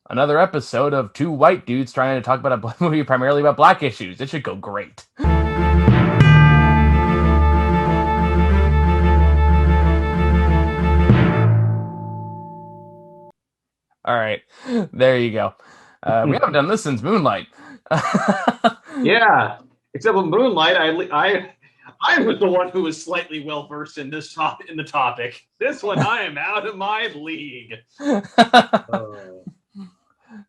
Another episode of two white dudes trying to talk about a movie primarily about black issues. It should go great. All right, there you go. We haven't done this since Moonlight. Yeah, except with Moonlight, I was the one who was slightly well versed in in the topic. This one, I am out of my league. Oh.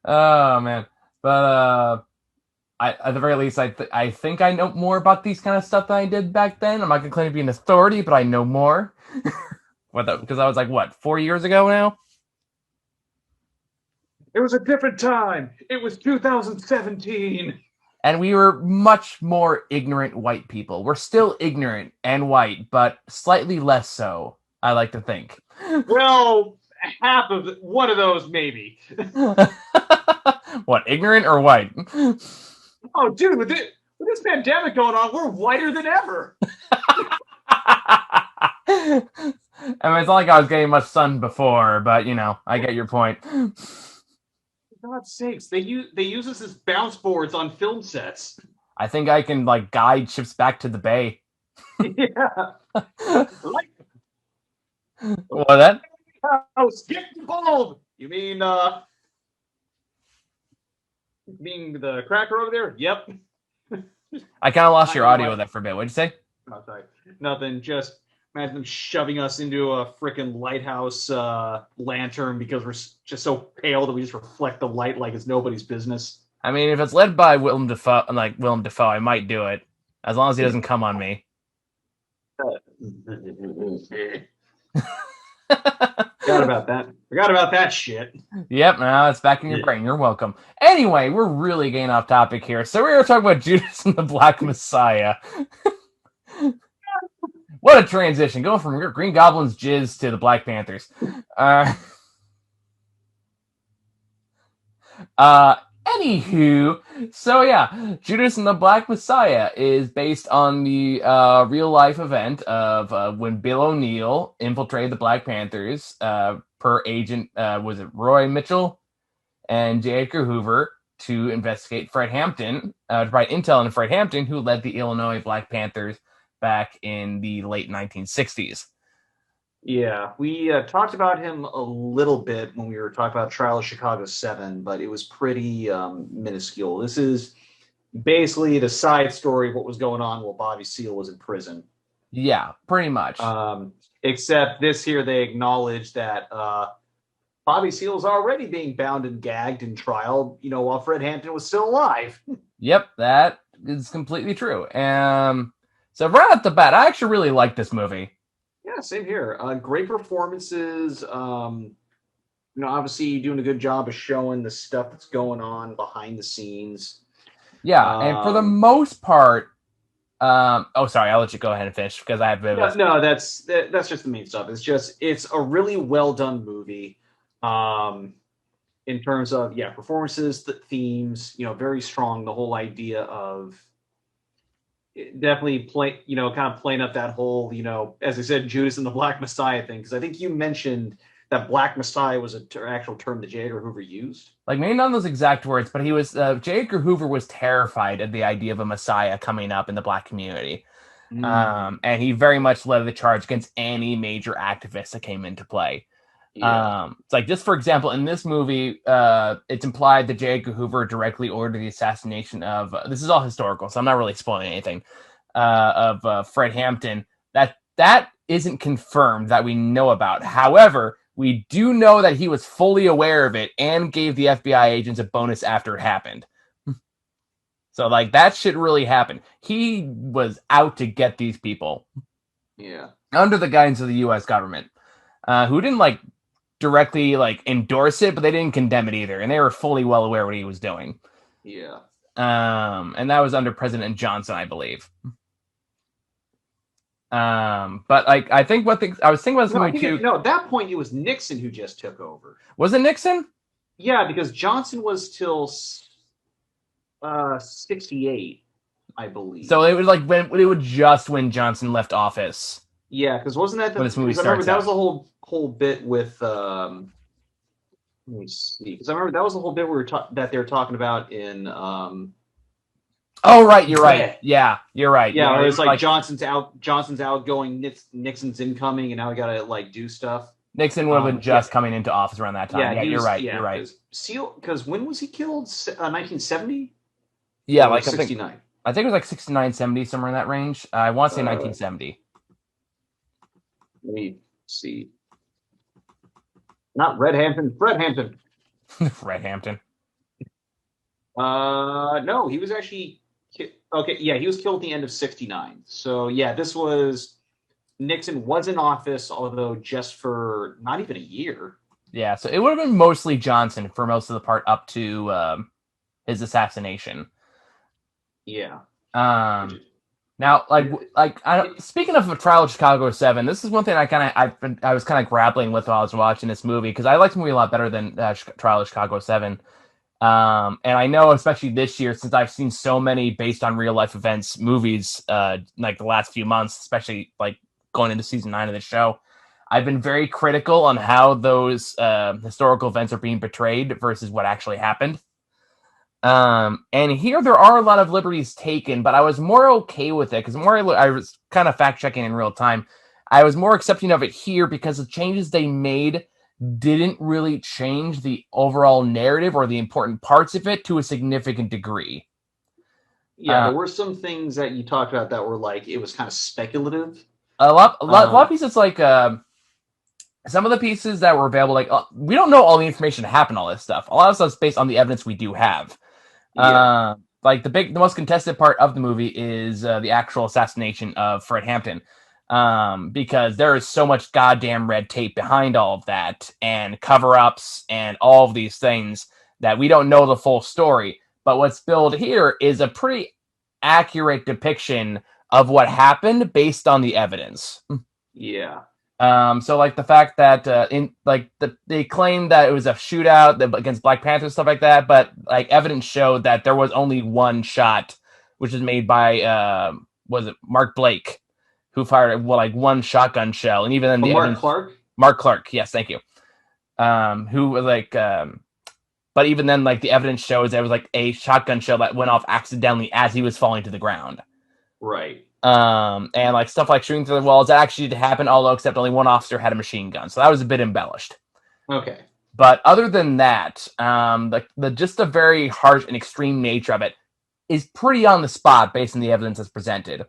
Oh man, but at the very least, I think I know more about these kind of stuff than I did back then. I'm not gonna claim to be an authority, but I know more. Because I was like, what, 4 years ago now? It was a different time. It was 2017. And we were much more ignorant white people. We're still ignorant and white, but slightly less so, I like to think. Well, one of those maybe. What, ignorant or white? Oh, dude, with this pandemic going on, we're whiter than ever. I mean, it's not like I was getting much sun before, but I get your point. For God's sakes, they use us as bounce boards on film sets. I think I can guide ships back to the bay. Yeah. Like, What that? oh, skip the bulb. You mean the cracker over there? Yep. I kind of lost I your know. audio there for a bit. What'd you say? Oh, sorry. Nothing. Just imagine them shoving us into a freaking lighthouse lantern because we're just so pale that we just reflect the light like it's nobody's business. I mean, if it's led by Willem Dafoe, I might do it, as long as he doesn't come on me. Forgot about that. Forgot about that shit. Yep, now it's back in your brain. You're welcome. Anyway, we're really getting off topic here. So we were talking about Judas and the Black Messiah. What a transition, going from Green Goblin's jizz to the Black Panthers. Anywho, so yeah, Judas and the Black Messiah is based on the real life event of when Bill O'Neill infiltrated the Black Panthers per agent, was it Roy Mitchell and J. Edgar Hoover, to investigate Fred Hampton, to provide intel on Fred Hampton, who led the Illinois Black Panthers back in the late 1960s. Yeah, we talked about him a little bit when we were talking about Trial of Chicago 7, but it was pretty minuscule. This is basically the side story of what was going on while Bobby Seale was in prison. Yeah, pretty much. Except this here, they acknowledge that Bobby Seale's already being bound and gagged in trial, while Fred Hampton was still alive. Yep, that is completely true. So right off the bat, I actually really like this movie. Yeah, same here. Great performances. Obviously doing a good job of showing the stuff that's going on behind the scenes. Yeah, and for the most part, sorry, I'll let you go ahead and finish because I have a bit of no, that's just the main stuff. It's a really well done movie. In terms of performances, the themes, very strong. The whole idea of definitely kind of playing up that whole, as I said, Judas and the Black Messiah thing. Because I think you mentioned that Black Messiah was an actual term that J. Edgar Hoover used. Maybe not those exact words, but he was J. Edgar Hoover was terrified at the idea of a Messiah coming up in the Black community. And he very much led the charge against any major activist that came into play. Yeah. It's just for example, in this movie, it's implied that J. Edgar Hoover directly ordered the assassination of this is all historical, so I'm not really spoiling anything, of Fred Hampton. That isn't confirmed that we know about. However, we do know that he was fully aware of it and gave the FBI agents a bonus after it happened. So that shit really happened. He was out to get these people. Yeah. Under the guidance of the US government, who didn't directly endorse it, but they didn't condemn it either, and they were fully well aware what he was doing. Yeah. And that was under President Johnson, I believe. But I think I was thinking about this movie too. No, at that point it was Nixon who just took over. Was it Nixon? Yeah, because Johnson was till 68, I believe. So it was when Johnson left office. Yeah, because wasn't that when this movie starts? That was the whole bit with Let me see, because I remember that was the whole bit that they were talking about in Oh, right, you're right. Red. Yeah, you're right. Yeah, Yeah, where they it's were like like Johnson's outgoing, Nixon's incoming, and now we gotta like do stuff. Nixon would have been Yeah, just coming into office around that time. yeah, Yeah, he you're was. right. You're Yeah, right. because when was he killed? 1970 Yeah, or like 69? I think it was like 69, 70, somewhere in that range. I want to say Uh, 1970. Let me see. Not Red Hampton. Fred Hampton. Fred Hampton. No, he was actually okay. Yeah, he was killed at the end of 69. So yeah, this was Nixon was in office, although just for not even a year. Yeah, so it would have been mostly Johnson for most of the part up to his assassination. Yeah. Um, Now, speaking of a trial of Chicago 7, this is one thing I was kind of grappling with while I was watching this movie because I liked the movie a lot better than Trial of Chicago 7. And I know, especially this year, since I've seen so many based on real life events movies, like the last few months, especially like going into season 9 of the show, I've been very critical on how those historical events are being portrayed versus what actually happened. And here there are a lot of liberties taken, but I was more okay with it because I was kind of fact checking in real time. I was more accepting of it here because the changes they made didn't really change the overall narrative or the important parts of it to a significant degree. Yeah, Uh, there were some things that you talked about that were like it was kind of speculative. a lot of pieces like some of the pieces that were available, like we don't know all the information to happen, all this stuff. A lot of stuff's based on the evidence we do have. Yeah. Like the most contested part of the movie is the actual assassination of Fred Hampton, because there is so much goddamn red tape behind all of that and cover-ups and all of these things that we don't know the full story. But what's billed here is a pretty accurate depiction of what happened based on the evidence. Yeah. So like the fact that they claimed that it was a shootout against Black Panther stuff like that, but like evidence showed that there was only one shot, which was made by was it Mark Blake, who fired like one shotgun shell, and even then Oh, the Mark evidence. Clark? Mark Clark, yes, thank you. Who was like, but even then, like the evidence shows there was like a shotgun shell that went off accidentally as he was falling to the ground. Right. And like stuff like shooting through the walls that actually did happen, although except only one officer had a machine gun, so that was a bit embellished. Okay. But other than that, the just the very harsh and extreme nature of it is pretty on the spot based on the evidence that's presented.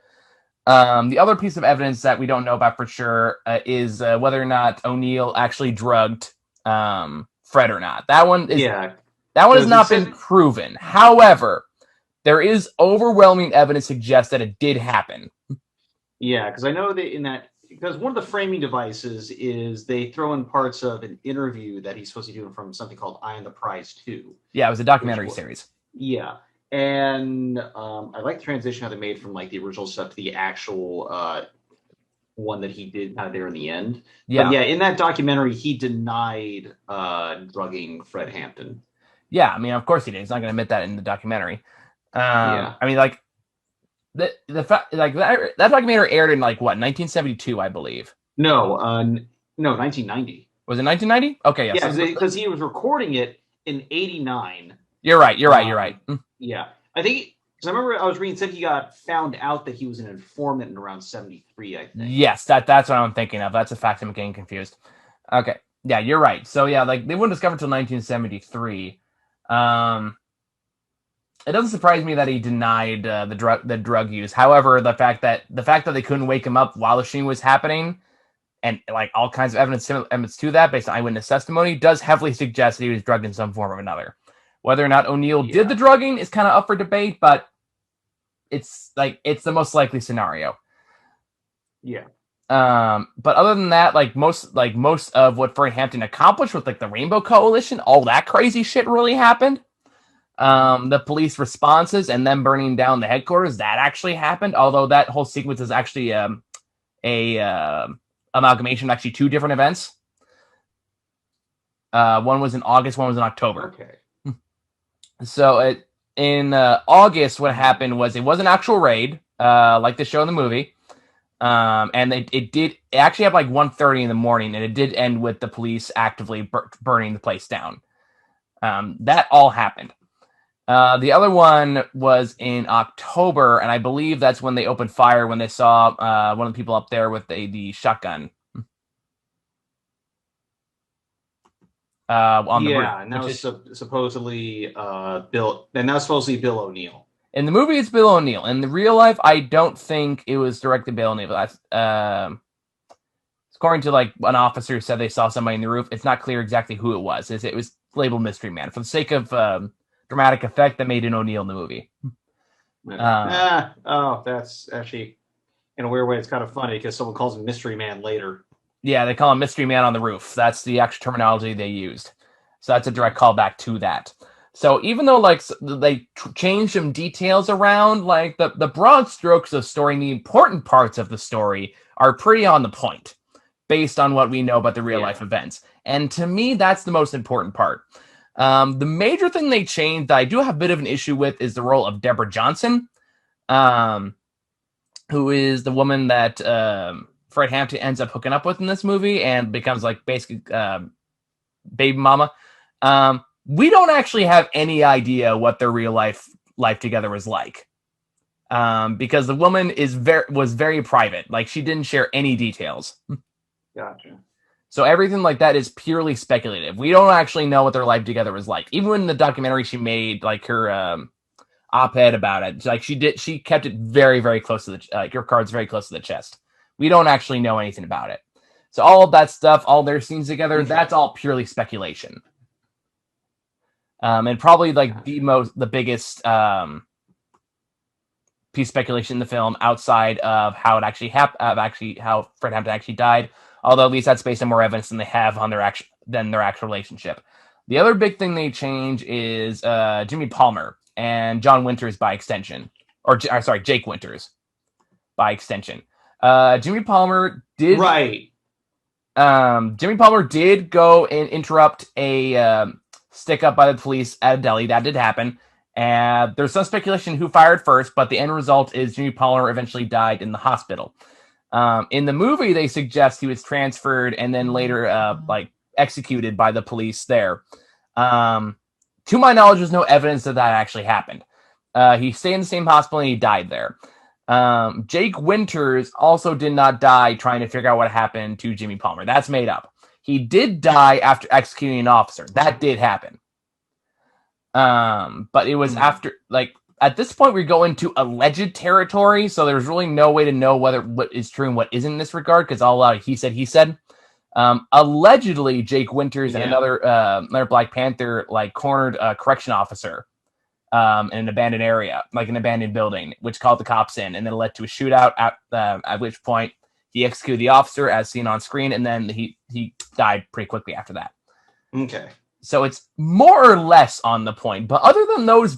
The other piece of evidence that we don't know about for sure is whether or not O'Neill actually drugged Fred or not. Yeah. That one has Because it not been said proven. However, there is overwhelming evidence suggests that it did happen. yeah, because I know that in that because one of the framing devices is they throw in parts of an interview that he's supposed to do from something called Eye on the Prize 2. Yeah, it was a documentary series. Yeah. And I like the transition how they made from like the original stuff to the actual one that he did kind of there in the end. Yeah. But yeah, in that documentary, he denied drugging Fred Hampton. Yeah, I mean, of course he did. He's not going to admit that in the documentary. Yeah. I mean, like the fact, like that documentary aired in like what 1972, I believe. No, 1990. Was it 1990? Okay, yeah, because he was recording it in '89. You're right. You're right. Yeah, I think because I remember I was reading said he got found out that he was an informant in around '73. I think. Yes, that's what I'm thinking of. That's a fact. I'm getting confused. Okay, yeah, you're right. So yeah, like they wouldn't discover until 1973. It doesn't surprise me that he denied the drug use. However, the fact that they couldn't wake him up while the shooting was happening, and like all kinds of evidence to that based on eyewitness testimony, does heavily suggest that he was drugged in some form or another. Whether or not O'Neill did the drugging is kind of up for debate, but it's the most likely scenario. Yeah. But other than that, most of what Fred Hampton accomplished with like the Rainbow Coalition, all that crazy shit really happened. The police responses and then burning down the headquarters, that actually happened. Although that whole sequence is actually a amalgamation of actually two different events. One was in August, one was in October. Okay. So in August, what happened was it was an actual raid, like they show in the movie. And it actually happened like 1:30 in the morning, and it did end with the police actively burning the place down. That all happened. The other one was in October, and I believe that's when they opened fire when they saw one of the people up there with the shotgun on the roof. And that was supposedly Bill, and that was supposedly Bill O'Neill. In the movie, it's Bill O'Neill. In the real life, I don't think it was directly Bill O'Neill. That's according to like an officer who said they saw somebody in the roof. It's not clear exactly who it was. It was labeled Mystery Man for the sake of dramatic effect. That made an O'Neill in the movie. That's actually in a weird way. It's kind of funny because someone calls him Mystery Man later. Yeah, they call him Mystery Man on the roof. That's the actual terminology they used. So that's a direct callback to that. So even though like they changed some details around, like the broad strokes of story and the important parts of the story are pretty on the point based on what we know about the real life events. And to me, that's the most important part. The major thing they changed that I do have a bit of an issue with is the role of Deborah Johnson, who is the woman that Fred Hampton ends up hooking up with in this movie and becomes like basically baby mama. We don't actually have any idea what their real life together was like, because the woman was very private. Like she didn't share any details. Gotcha. So everything like that is purely speculative. We don't actually know what their life together was like. Even in the documentary she made, like her op-ed about it, like she kept it very, very close to her cards very close to the chest. We don't actually know anything about it. So all of that stuff, all their scenes together, that's all purely speculation. And probably like the biggest piece of speculation in the film outside of how it actually happened, how Fred Hampton actually died. Although at least that's based on more evidence than they have on their actual relationship. The other big thing they change is Jimmy Palmer and John Winters by extension, Jake Winters by extension. Jimmy Palmer did go and interrupt a stick up by the police at a deli. That did happen. And there's some speculation who fired first, but the end result is Jimmy Palmer eventually died in the hospital. In the movie, they suggest he was transferred and then later executed by the police there. To my knowledge, there's no evidence that actually happened. He stayed in the same hospital and he died there. Jake Winters also did not die trying to figure out what happened to Jimmy Palmer. That's made up. He did die after executing an officer. That did happen. But it was after, like, at this point, we go into alleged territory, so there's really no way to know what is true and what isn't in this regard, because all out he said. Allegedly, Jake Winters and another Black Panther cornered a correction officer in an abandoned area, like an abandoned building, which called the cops in, and then it led to a shootout. At which point he executed the officer, as seen on screen, and then he died pretty quickly after that. Okay. So it's more or less on the point. But other than those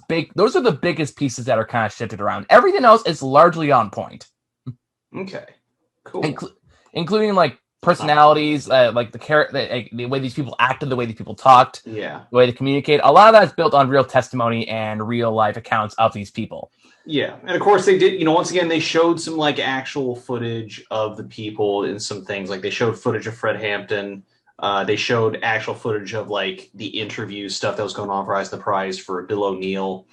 are the biggest pieces that are kind of shifted around. Everything else is largely on point. Okay. Cool. Including like personalities, like the way these people acted, the way these people talked, the way they communicate. A lot of that's built on real testimony and real life accounts of these people. Yeah, and of course they did. Once again, they showed some actual footage of the people and some things. Like they showed footage of Fred Hampton. They showed actual footage of the interview stuff that was going on for Rise of the Prize for Bill O'Neill.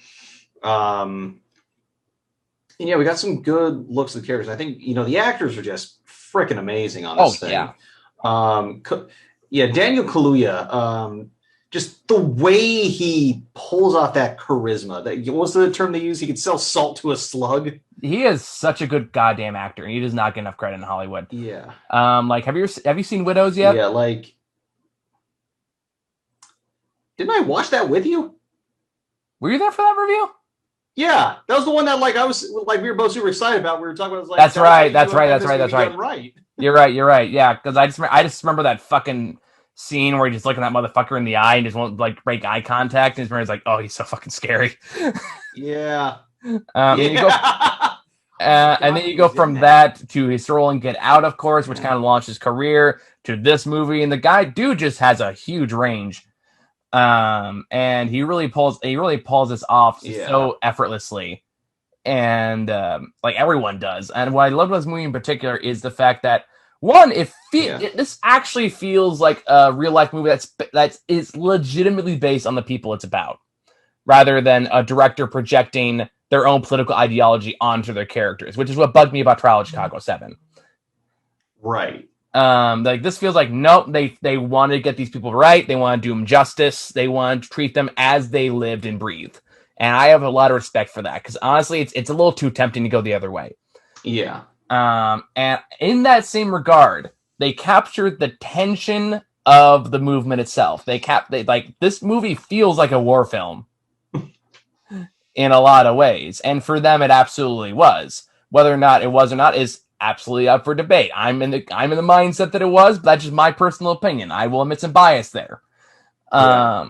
And we got some good looks at the characters. I think the actors are just freaking amazing on this thing. Daniel Kaluuya. Just the way he pulls off that charisma. What's the term they use? He could sell salt to a slug. He is such a good goddamn actor, and he does not get enough credit in Hollywood. Yeah. Have you seen Widows yet? Yeah. Didn't I watch that with you? Were you there for that review? Yeah, that was the one that I was we were both super excited about. We were talking about. That's right. Right. You're right. Yeah, because I just remember that fucking scene where he just looking that motherfucker in the eye and just won't break eye contact, and his like, oh, he's so fucking scary. Yeah. And then you go from that to his role in Get Out, of course, which kind of launched his career, to this movie, and the dude just has a huge range. And he really pulls this off so effortlessly, and everyone does. And what I love about this movie in particular is the fact that One, this actually feels like a real life movie that is legitimately based on the people it's about, rather than a director projecting their own political ideology onto their characters, which is what bugged me about Trial of Chicago 7. Right. Like this feels like nope, they want to get these people right. They want to do them justice. They want to treat them as they lived and breathed. And I have a lot of respect for that because honestly, it's a little too tempting to go the other way. Yeah. And in that same regard, they captured the tension of the movement itself. They like this movie feels like a war film in a lot of ways, and for them, it absolutely was. Whether or not it was or not is absolutely up for debate. I'm in the mindset that it was, but that's just my personal opinion. I will admit some bias there. Yeah.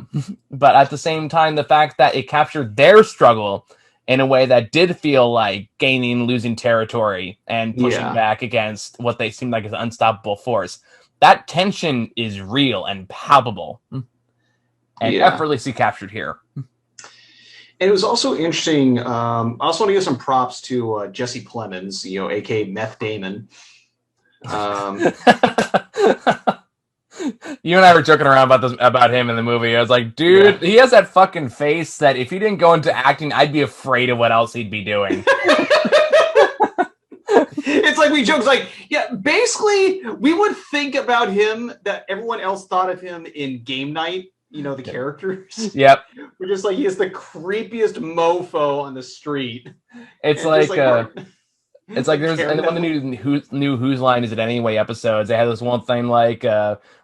But at the same time, the fact that it captured their struggle in a way that did feel like gaining, losing territory, and pushing back against what they seemed like is an unstoppable force. That tension is real and palpable, and effortlessly captured here. And it was also interesting. I also want to give some props to Jesse Plemons, aka Meth Damon. You and I were joking around about him in the movie. I was like, dude, he has that fucking face that if he didn't go into acting, I'd be afraid of what else he'd be doing. It's like we joke, like, basically we would think about him that everyone else thought of him in Game Night, the characters. Yep. We're just like, he is the creepiest mofo on the street. It's like it's like there's one of the new Whose Line Is It Anyway episodes. They had this one thing like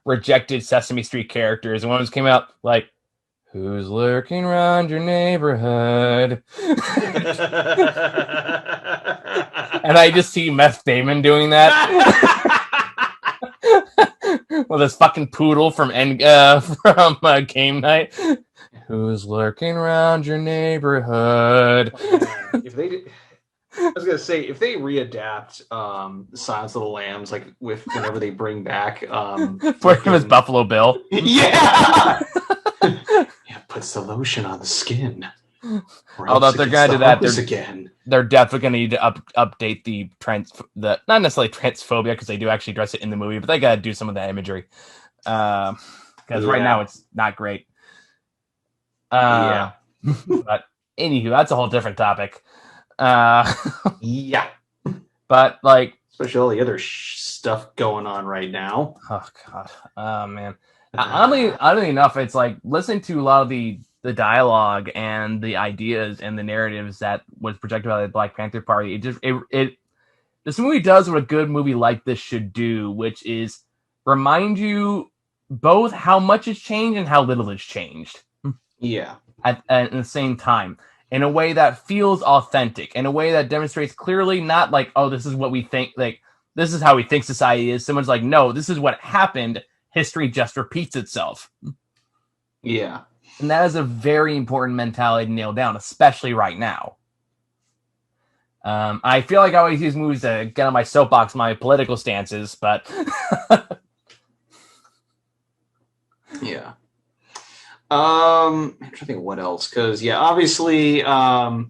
rejected Sesame Street characters, and one of them came out like, "Who's lurking around your neighborhood?" And I just see Meth Damon doing that with this fucking poodle from Game Night. Who's lurking around your neighborhood? Oh, if they did. I was gonna say if they readapt Silence of the Lambs, like whenever they bring back for him as Buffalo Bill. Yeah. Puts the lotion on the skin. Although if they're gonna do that, they're definitely gonna need to update the not necessarily transphobia because they do actually address it in the movie, but they gotta do some of that imagery because right now it's not great. But anywho, that's a whole different topic. But like, especially all the other stuff going on right now. Oh god, oh man. Oddly enough, it's like listening to a lot of the dialogue and the ideas and the narratives that was projected by the Black Panther Party. This movie does what a good movie like this should do, which is remind you both how much has changed and how little has changed. Yeah. At the same time, in a way that feels authentic, in a way that demonstrates clearly not like, oh, this is what we think, like this is how we think society is. Someone's like, no, this is what happened. History just repeats itself. Yeah. And that is a very important mentality to nail down, especially right now. I feel like I always use movies to get on my soapbox, my political stances, but yeah. I'm trying to think of what else, because obviously, for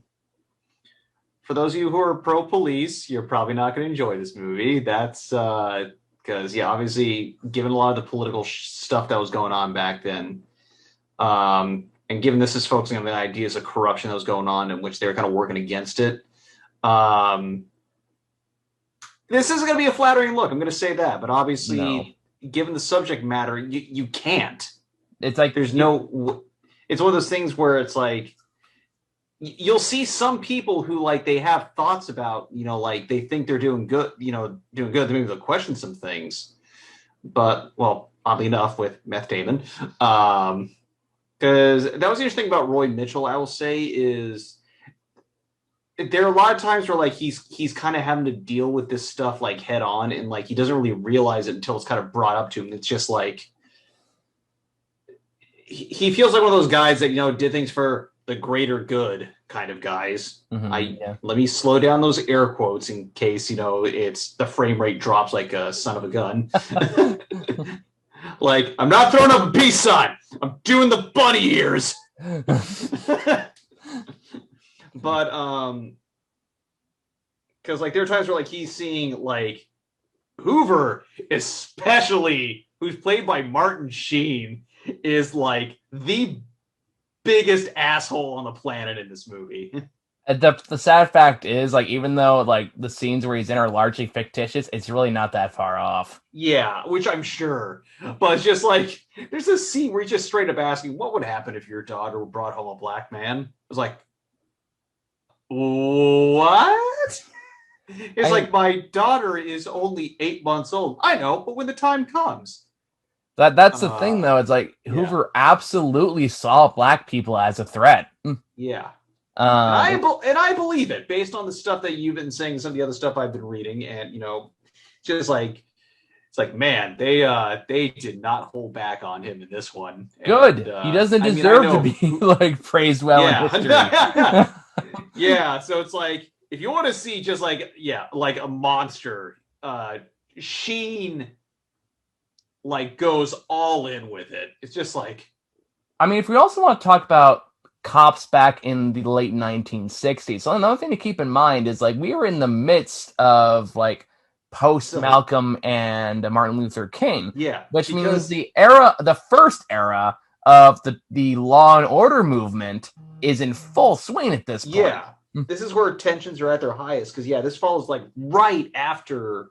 those of you who are pro-police, you're probably not going to enjoy this movie. That's because obviously, given a lot of the political stuff that was going on back then, and given this is focusing on the ideas of corruption that was going on, in which they were kind of working against it, this isn't going to be a flattering look. I'm going to say that, but obviously, given the subject matter, you can't. It's like it's one of those things where it's like you'll see some people who like they have thoughts about, like they think they're doing good, doing good. Maybe they'll question some things, but oddly enough, with Meth Damon, because that was the interesting thing about Roy Mitchell. I will say is there are a lot of times where like he's kind of having to deal with this stuff like head on, and like he doesn't really realize it until it's kind of brought up to him. It's just like. He feels like one of those guys that, did things for the greater good kind of guys. Let me slow down those air quotes in case, it's the frame rate drops like a son of a gun. Like, I'm not throwing up a peace sign. I'm doing the bunny ears. But, because like there are times where like he's seeing like Hoover, especially, who's played by Martin Sheen, is like the biggest asshole on the planet in this movie. The sad fact is, like, even though like the scenes where he's in are largely fictitious, it's really not that far off. Yeah, which I'm sure. But it's just like, there's this scene where he's just straight up asking, what would happen if your daughter brought home a black man? It was like, what? It's like, my daughter is only 8 months old. I know, but when the time comes. That's the thing, though. It's like Hoover absolutely saw black people as a threat. Yeah. And I believe it based on the stuff that you've been saying, some of the other stuff I've been reading, and just like it's like, man, they did not hold back on him in this one. Good. He doesn't deserve to be like praised well in history. Yeah. So it's like, if you want to see just like a monster, Sheen like goes all in with it. It's just like, I mean, if we also want to talk about cops back in the late 1960s. So another thing to keep in mind is like we were in the midst of like post Malcolm and Martin Luther King. Yeah. Which means the first era of the law and order movement is in full swing at this point. Yeah. This is where tensions are at their highest because this follows like right after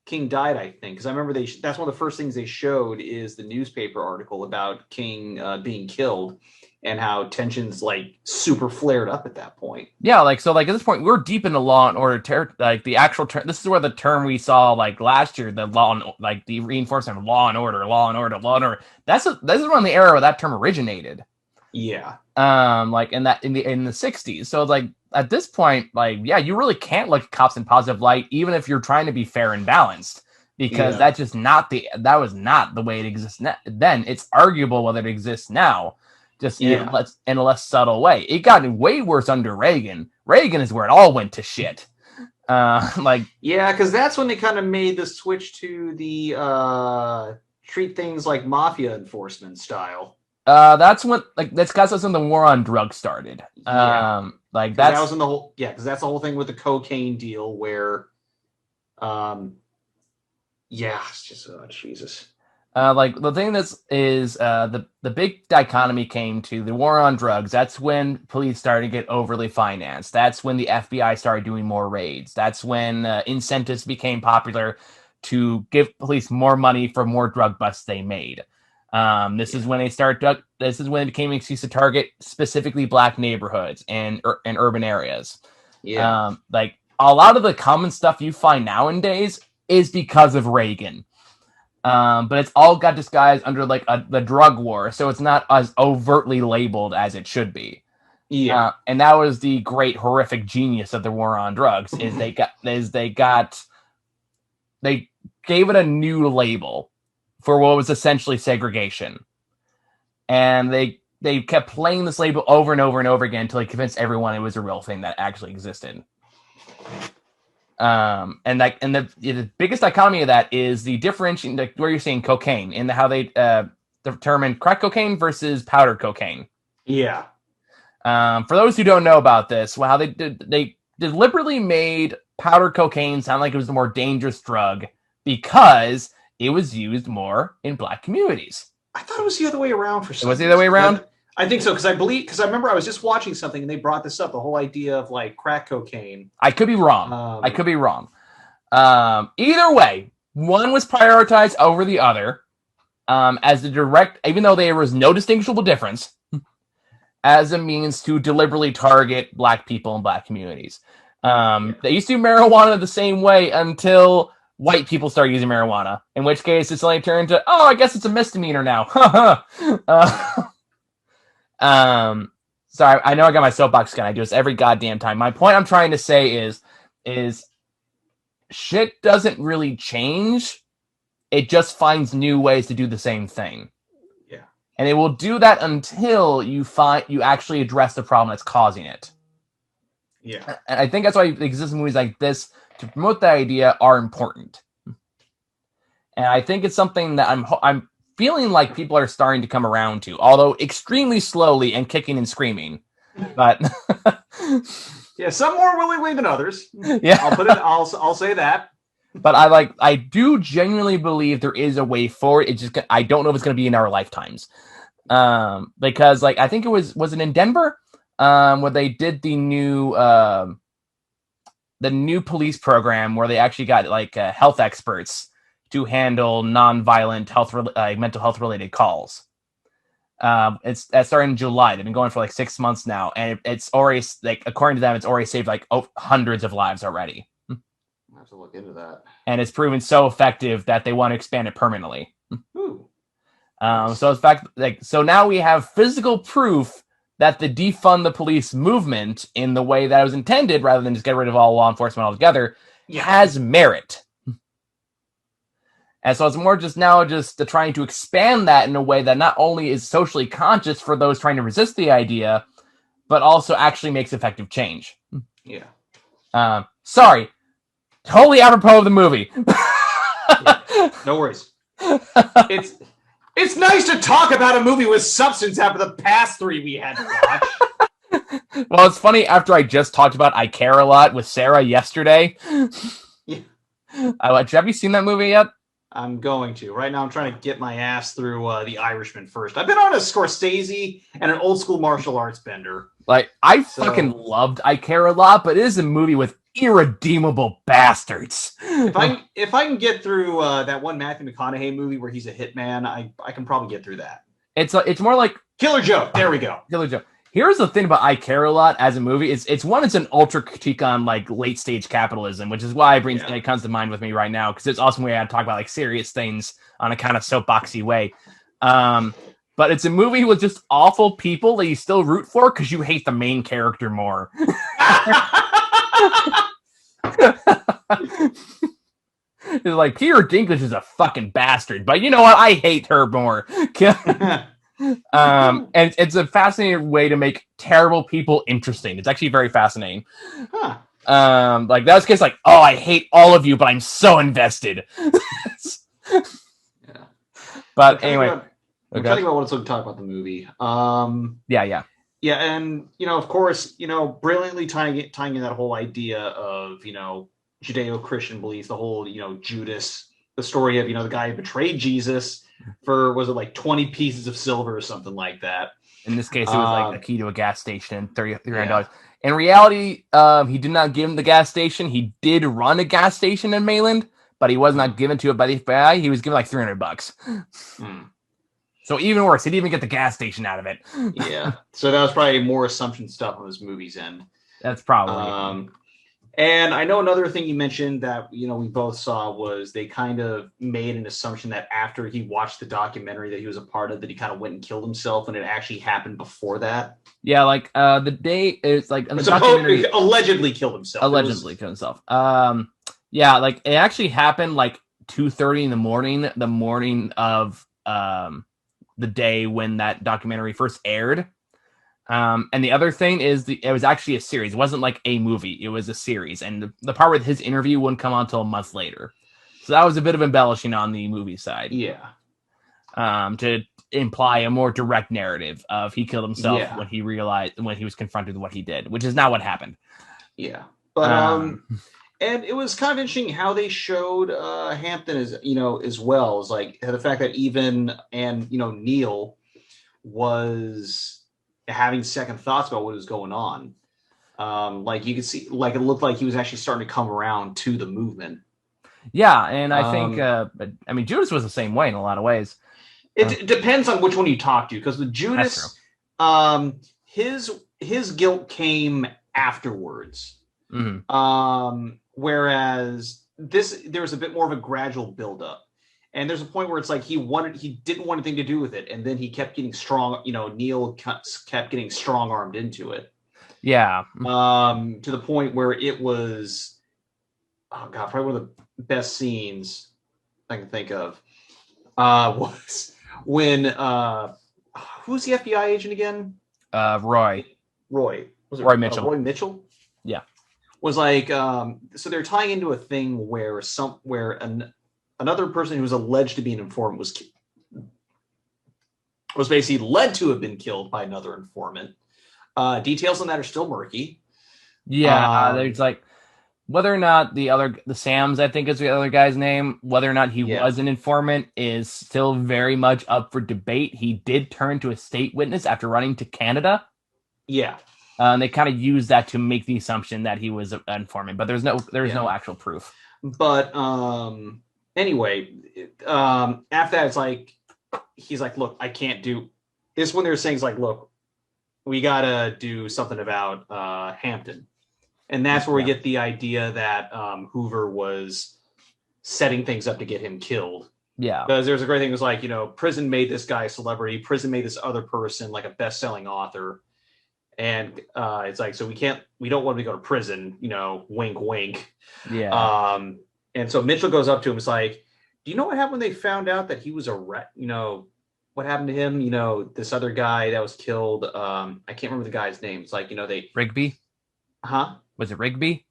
King died, I think, because I remember that's one of the first things they showed is the newspaper article about King being killed. And how tensions like super flared up at that point. Yeah, like so, like at this point, we're deep into law and order. Like the actual term. This is where the term we saw like last year, the law and like the reinforcement of law and order, law and order, law and order. This is around the era where that term originated. Yeah. Like in the 60s. So like at this point, like you really can't look at cops in positive light, even if you're trying to be fair and balanced, because that was not the way it exists then. It's arguable whether it exists now. Just in a less subtle way. It got way worse under Reagan. Reagan is where it all went to shit. Because that's when they kind of made the switch to the treat things like mafia enforcement style. That's when that's when the war on drugs started. That was in the whole because that's the whole thing with the cocaine deal where, it's just Jesus. The thing the big dichotomy came to the war on drugs. That's when police started to get overly financed. That's when the FBI started doing more raids. That's when incentives became popular to give police more money for more drug busts they made. This is when it became an excuse to target specifically black neighborhoods and urban areas. Yeah. Like a lot of the common stuff you find nowadays is because of Reagan. But it's all got disguised under like the drug war, so it's not as overtly labeled as it should be. Yeah, and that was the great horrific genius of the war on drugs. They gave it a new label for what was essentially segregation, and they kept playing this label over and over and over again until they convinced everyone it was a real thing that actually existed. And the biggest dichotomy of that is the differentiation, like where you're seeing cocaine in how they determine crack cocaine versus powder cocaine. Yeah. For those who don't know about this, how they deliberately made powder cocaine sound like it was the more dangerous drug because it was used more in black communities. I thought it was the other way around for some reason. Was the other way around? I think so, because I remember I was just watching something and they brought this up, the whole idea of like crack cocaine. I could be wrong. Either way, one was prioritized over the other as the direct, even though there was no distinguishable difference, as a means to deliberately target black people and black communities. They used to do marijuana the same way until white people started using marijuana, in which case it's only turned to, I guess it's a misdemeanor now. Sorry, I know I got my soapbox gun. I do this every goddamn time. My point I'm trying to say is shit doesn't really change. It just finds new ways to do the same thing. Yeah. And it will do that until you actually address the problem that's causing it. Yeah. And I think that's why existing movies like this to promote that idea are important. And I think it's something that I'm feeling like people are starting to come around to, although extremely slowly and kicking and screaming. But yeah, some more willingly than others. Yeah, I'll say that. But I do genuinely believe there is a way forward. It's just I don't know if it's going to be in our lifetimes. Because like I think was it in Denver, where they did the new police program where they actually got like health experts to handle non-violent mental health related calls. It's starting in July. They've been going for like 6 months now, and it's already like according to them, it's already saved like hundreds of lives already. I have to look into that. And it's proven so effective that they want to expand it permanently. Ooh. So in fact, so now we have physical proof that the defund the police movement in the way that it was intended, rather than just get rid of all law enforcement altogether, has merit. And so it's more just trying to expand that in a way that not only is socially conscious for those trying to resist the idea, but also actually makes effective change. Yeah. Sorry. Totally apropos of the movie. Yeah, no worries. It's nice to talk about a movie with substance after the past 3 we had to watch. Well, it's funny, after I just talked about I Care a Lot with Sarah yesterday. Yeah. Have you seen that movie yet? I'm going to. Right now I'm trying to get my ass through The Irishman first. I've been on a Scorsese and an old school martial arts bender. Like, I fucking loved I Care a Lot, but it is a movie with irredeemable bastards. If I can get through that one Matthew McConaughey movie where he's a hitman, I can probably get through that. It's more like Killer Joke. There we go. Killer Joke. Here's the thing about I Care a Lot as a movie. It's an ultra critique on like late stage capitalism, which is why it comes to mind with me right now, because it's awesome way I talk about like serious things on a kind of soapboxy way. But it's a movie with just awful people that you still root for because you hate the main character more. It's like Peter Dinklage is a fucking bastard, but you know what? I hate her more. And it's a fascinating way to make terrible people interesting. It's actually very fascinating. Huh. Like that's case like, oh, I hate all of you, but I'm so invested. Yeah. But anyway. I'm trying to think about what it's going to talk about the movie. Yeah, and of course, brilliantly tying in that whole idea of Judeo-Christian beliefs, the whole Judas, the story of the guy who betrayed Jesus for, was it like 20 pieces of silver or something like that? In this case, it was like a key to a gas station and $300. In reality, he did not give him the gas station. He did run a gas station in Mayland, but he was not given to it by the FBI. He was given like $300. So even worse, he didn't even get the gas station out of it. Yeah. So that was probably more assumption stuff on this movie's end. That's probably. And I know another thing you mentioned that we both saw was they kind of made an assumption that after he watched the documentary that he was a part of, that he kind of went and killed himself, and it actually happened before that. Yeah, like the day it's like in the documentary, allegedly killed himself. Killed himself. Yeah, like it actually happened like 2:30 in the morning of the day when that documentary first aired. And the other thing is it was actually a series. It wasn't like a movie. It was a series. And the part with his interview wouldn't come on until a month later. So that was a bit of embellishing on the movie side. Yeah. To imply a more direct narrative of he killed himself when he was confronted with what he did, which is not what happened. Yeah. But, and it was kind of interesting how they showed Hampton as well. It's like the fact that even Neil was having second thoughts about what was going on. Like you could see, like it looked like he was actually starting to come around to the movement. Yeah, and I think Judas was the same way in a lot of ways. It depends on which one you talk to, because with Judas, his guilt came afterwards. Mm-hmm. Whereas there was a bit more of a gradual buildup. And there's a point where it's like he didn't want anything to do with it, and then he kept getting strong. Neil kept getting strong-armed into it. Yeah. To the point where it was, oh god, probably one of the best scenes I can think of. Was when who's the FBI agent again? Roy. Was it Roy Mitchell? Roy Mitchell. Yeah. Was like so they're tying into a thing where another person who was alleged to be an informant was basically led to have been killed by another informant. Details on that are still murky. Yeah, there's like Whether or not the Sam's, I think is the other guy's name, whether or not he Yeah. was an informant is still very much up for debate. He did turn to a state witness after running to Canada. Yeah. And they kind of used that to make the assumption that he was an informant, but there's no actual proof. But anyway, after that, it's like he's like, look, I can't do this. When they're saying, like, look, we gotta do something about Hampton. And that's where we get the idea that Hoover was setting things up to get him killed. Yeah. Because there's a great thing. It was like, prison made this guy a celebrity. Prison made this other person like a best-selling author. And it's like, so we don't want him to go to prison, wink, wink. Yeah. And so Mitchell goes up to him. It's like, do you know what happened when they found out that he was what happened to him? This other guy that was killed. I can't remember the guy's name. It's like, Rigby? Huh? Was it Rigby?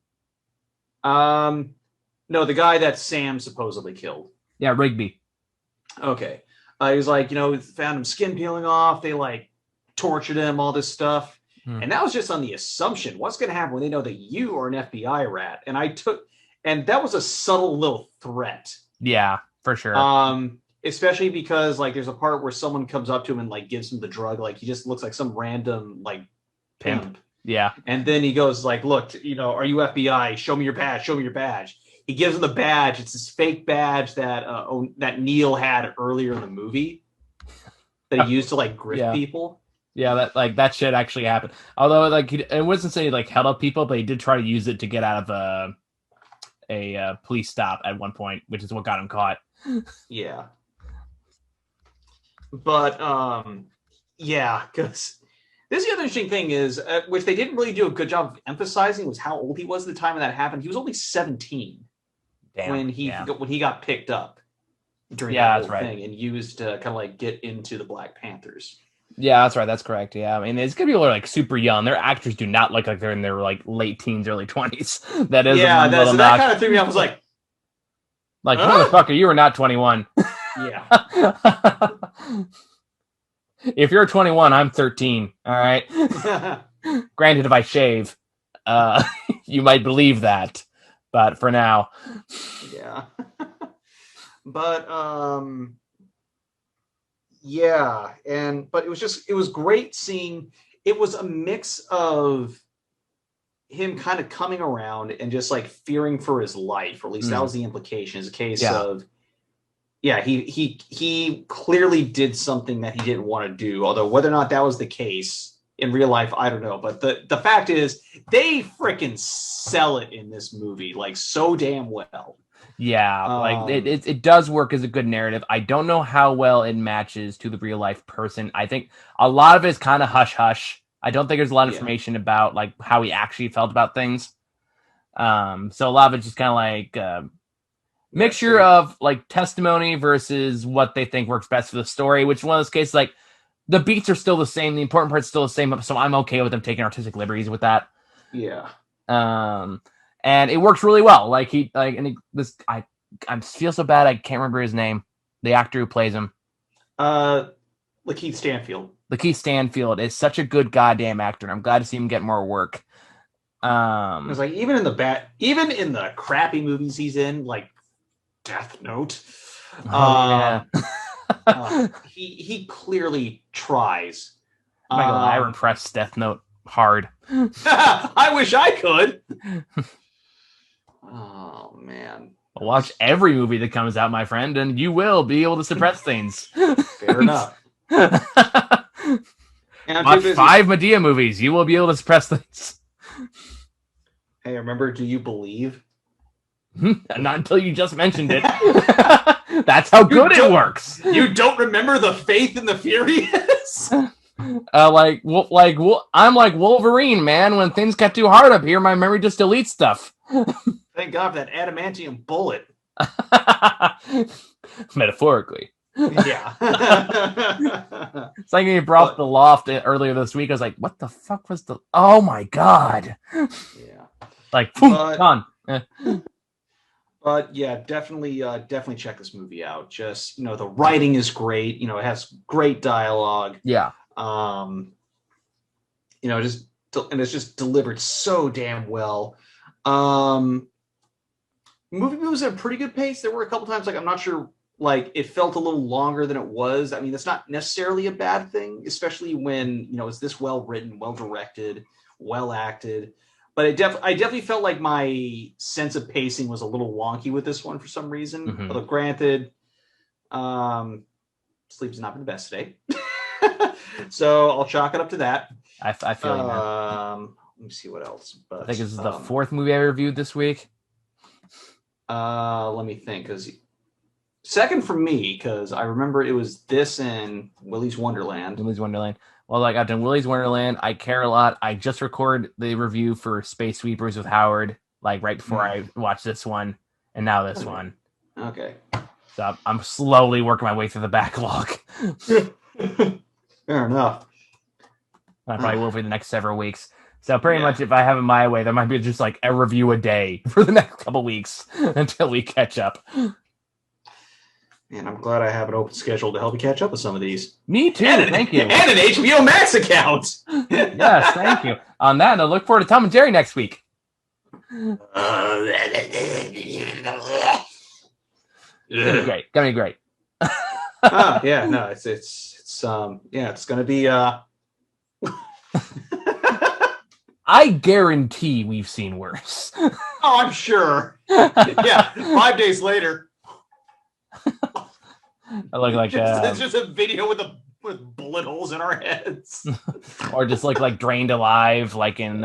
No, the guy that Sam supposedly killed. Yeah, Rigby. Okay. He was like, found him skin peeling off. They like tortured him, all this stuff. And that was just on the assumption. What's going to happen when they know that you are an FBI rat? And that was a subtle little threat. Yeah, for sure. Especially because like there's a part where someone comes up to him and like gives him the drug. Like he just looks like some random like pimp. Yeah. And then he goes like, look, are you FBI? Show me your badge. Show me your badge. He gives him the badge. It's this fake badge that Neil had earlier in the movie that he used to like grift people. Yeah, that shit actually happened. Although like it wasn't saying like held up people, but he did try to use it to get out of a police stop at one point, which is what got him caught. Yeah. But yeah, because this is the other interesting thing is, which they didn't really do a good job of emphasizing, was how old he was at the time when that happened. He was only 17 when he got picked up during that whole thing and used to kind of like get into the Black Panthers. Yeah, that's right. That's correct. Yeah, I mean, it's gonna be people are like super young. Their actors do not look like they're in their like late teens, early 20s. That is that kind of threw me off. I was like, motherfucker, you are not 21. Yeah. If you're 21, I'm 13. All right. Granted, if I shave, you might believe that, but for now, yeah. But yeah, but it was great seeing. It was a mix of him kind of coming around and just like fearing for his life, or at least that was the implication. Is a case of. Yeah, he clearly did something that he didn't want to do. Although whether or not that was the case in real life, I don't know. But the fact is, they freaking sell it in this movie like so damn well. Yeah, like it does work as a good narrative. I don't know how well it matches to the real life person. I think a lot of it is kind of hush hush. I don't think there's a lot of information about like how he actually felt about things. So a lot of it's just kind of like. Mixture of like testimony versus what they think works best for the story, which in one of those cases, like the beats are still the same, the important part's still the same, so I'm okay with them taking artistic liberties with that. Yeah. And it works really well. I feel so bad I can't remember his name. The actor who plays him. Lakeith Stanfield. Lakeith Stanfield is such a good goddamn actor, and I'm glad to see him get more work. It was like even in the crappy movies he's in, like Death Note. He clearly tries. I repressed Death Note hard. I wish I could. Oh man. Watch every movie that comes out, my friend, and you will be able to suppress things. Fair enough. Watch 5 Medea movies. You will be able to suppress things. Hey, remember Do You Believe? Not until you just mentioned it. That's how good it works. You don't remember The Faith and the Furious? I'm like Wolverine, man. When things get too hard up here, my memory just deletes stuff. Thank God for that adamantium bullet. Metaphorically. Yeah. It's like when you brought up the loft earlier this week. I was like, what the fuck was the... Oh my God. Yeah. Like, boom, gone. But yeah, definitely check this movie out. Just, the writing is great. It has great dialogue. Yeah. And it's just delivered so damn well. Movie moves at a pretty good pace. There were a couple times, like, I'm not sure, like, it felt a little longer than it was. I mean, that's not necessarily a bad thing, especially when, it's this well written, well directed, well acted. But I definitely felt like my sense of pacing was a little wonky with this one for some reason. Mm-hmm. Although, granted, sleep's not been the best today. So I'll chalk it up to that. I feel you, man. Let me see what else. But I think this is the fourth movie I reviewed this week. Let me think, because second for me, because I remember it was this and Willy's Wonderland. Well, like, I've done Willy's Wonderland. I care a lot. I just recorded the review for Space Sweepers with Howard, like right before I watched this one, and now this one. Okay. So I'm slowly working my way through the backlog. Fair enough. I probably will for the next several weeks. So pretty much, if I have it my way, there might be just like a review a day for the next couple weeks until we catch up. And I'm glad I have an open schedule to help you catch up with some of these. Me too. Thank you. And an HBO Max account. Yes, thank you. On that, I look forward to Tom and Jerry next week. Gonna be great. Yeah, no, it's gonna be. I guarantee we've seen worse. Oh, I'm sure. Yeah, 5 days later. I look like it's just a video with bullet holes in our heads, or just like drained alive, like in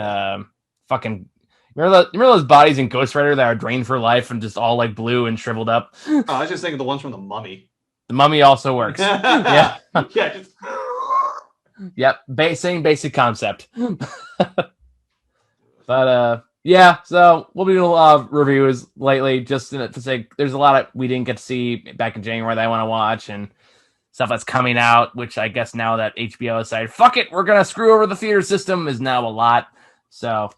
fucking. Remember those bodies in Ghost Rider that are drained for life and just all like blue and shriveled up? Oh, I was just thinking the ones from the Mummy. The Mummy also works. Yeah. Yeah. Just... Yep. Same basic concept. But yeah, so we'll be doing a lot of reviews lately, just to say there's a lot we didn't get to see back in January that I want to watch, and stuff that's coming out, which I guess now that HBO decided, fuck it, we're gonna screw over the theater system, is now a lot. So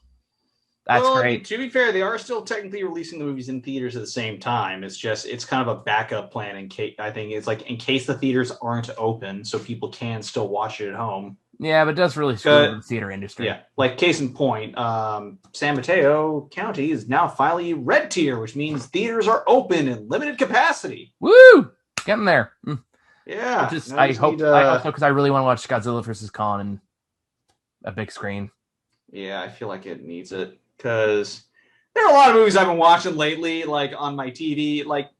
that's great. To be fair, they are still technically releasing the movies in theaters at the same time. It's kind of a backup plan in case, I think it's like in case the theaters aren't open, so people can still watch it at home. Yeah, but it does really screw the theater industry. Yeah, like case in point, San Mateo County is now finally red tier, which means theaters are open in limited capacity. Woo! Getting there. Yeah. I hope so, because I really want to watch Godzilla vs. Kong in a big screen. Yeah, I feel like it needs it, because there are a lot of movies I've been watching lately, like on my TV, like.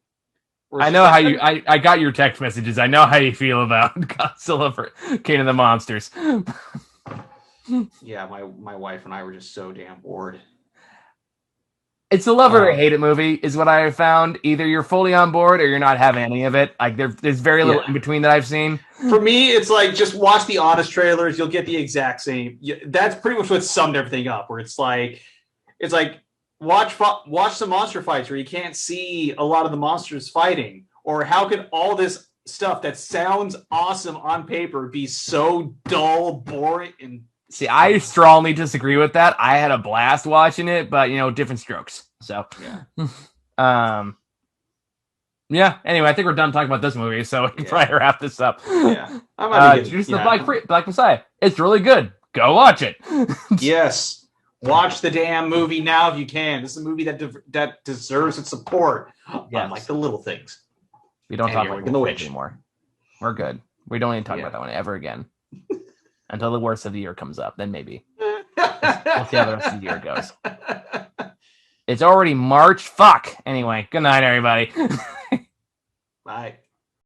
I know how you. I got your text messages. I know how you feel about Godzilla for King of the Monsters. Yeah, my wife and I were just so damn bored. It's a love it or hate it movie, is what I have found. Either you're fully on board or you're not having any of it. Like there's very little in between that I've seen. For me, it's like just watch the honest trailers. You'll get the exact same. That's pretty much what summed everything up. Where it's like. Watch some monster fights where you can't see a lot of the monsters fighting, or how could all this stuff that sounds awesome on paper be so dull, boring, and see, I strongly disagree with that. I had a blast watching it, but different strokes. So yeah. Anyway, I think we're done talking about this movie, so we can probably wrap this up. Yeah, Judas the Black Messiah. It's really good. Go watch it. Yes. Watch the damn movie now if you can. This is a movie that deserves its support. Yes. Unlike the little things. We don't talk about the witch anymore. We're good. We don't need to talk about that one ever again. Until the worst of the year comes up. Then maybe. We'll see how the rest of the year goes. It's already March. Fuck. Anyway, good night, everybody. Bye.